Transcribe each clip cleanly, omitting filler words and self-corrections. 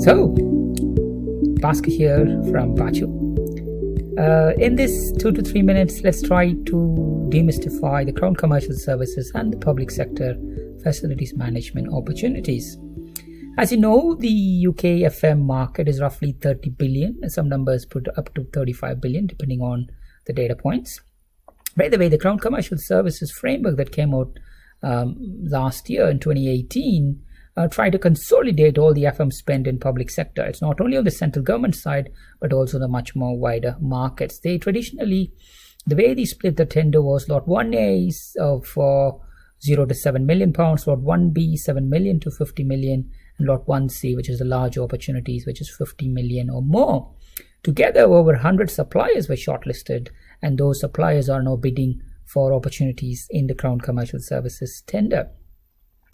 So, Bhaskar here from Baachu. In this 2 to 3 minutes, let's try to demystify the Crown Commercial Services and the public sector facilities management opportunities. As you know, the UK FM market is roughly 30 billion, and some numbers put up to 35 billion depending on the data points. By the way, the Crown Commercial Services framework that came out last year in 2018 tried to consolidate all the FM spend in public sector. It's not only on the central government side, but also the much more wider markets. They traditionally, the way they split the tender was Lot 1A is for 0 to 7 million pounds, Lot 1B 7 million to 50 million, and Lot 1C, which is the large opportunities, which is 50 million or more. Together, over 100 suppliers were shortlisted, and those suppliers are now bidding for opportunities in the Crown Commercial Services tender.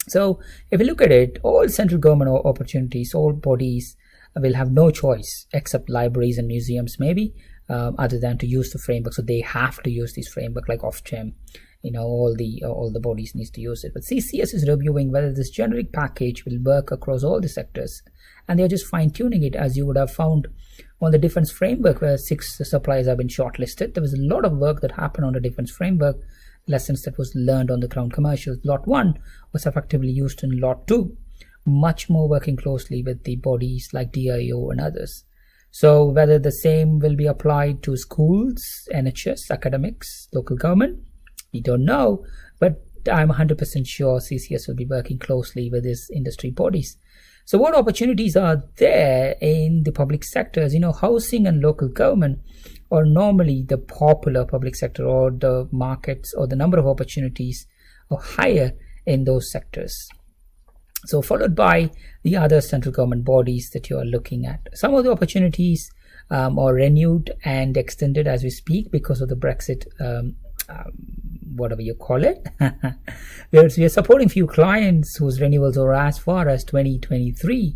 So if you look at it, all central government opportunities, all bodies will have no choice except libraries and museums maybe, other than to use the framework. So they have to use this framework like Ofgem. All the bodies needs to use it. But CCS is reviewing whether this generic package will work across all the sectors, and they're just fine-tuning it, as you would have found on the defense framework where 6 suppliers have been shortlisted. There was a lot of work that happened on the defense framework, lessons that was learned on the Crown Commercial. Lot 1 was effectively used in Lot 2, much more working closely with the bodies like DIO and others. So whether the same will be applied to schools, NHS, academics, local government, we don't know, but I'm 100% sure CCS will be working closely with these industry bodies. So what opportunities are there in the public sectors? Housing and local government are normally the popular public sector, or the markets or the number of opportunities are higher in those sectors. So followed by the other central government bodies that you are looking at. Some of the opportunities are renewed and extended as we speak because of the Brexit, whatever you call it. We are supporting few clients whose renewals are as far as 2023.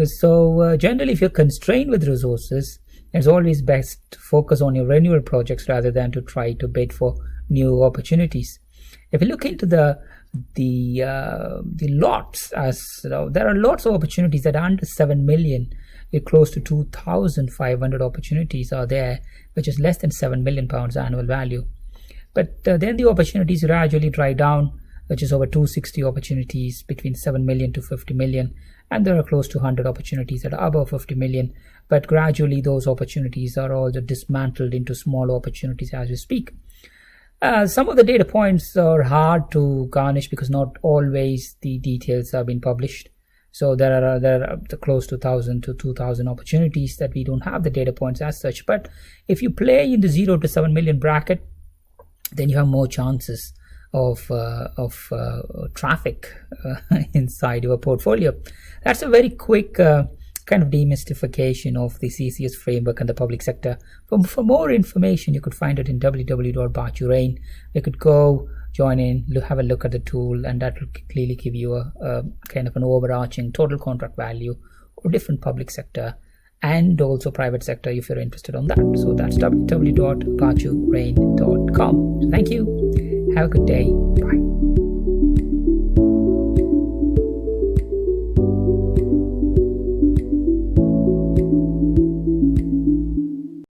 So generally, if you're constrained with resources, it's always best to focus on your renewal projects rather than to try to bid for new opportunities. If you look into the lots, there are lots of opportunities that are under 7 million. Close to 2,500 opportunities are there, which is less than 7 million pounds annual value. But then the opportunities gradually dry down, which is over 260 opportunities between 7 million to 50 million. And there are close to 100 opportunities that are above 50 million. But gradually those opportunities are all dismantled into smaller opportunities as we speak. Some of the data points are hard to garnish because not always the details have been published. So there are close to 1,000 to 2,000 opportunities that we don't have the data points as such. But if you play in the 0 to 7 million bracket, then you have more chances of traffic inside your portfolio. That's a very quick kind of demystification of the CCS framework and the public sector. For more information, you could find it in www.Baachu Rain. You could go join in, have a look at the tool, and that will clearly give you a kind of an overarching total contract value of different public sector and also private sector if you're interested on that. So that's www.baachurain.com. Thank you. Have a good day. Bye.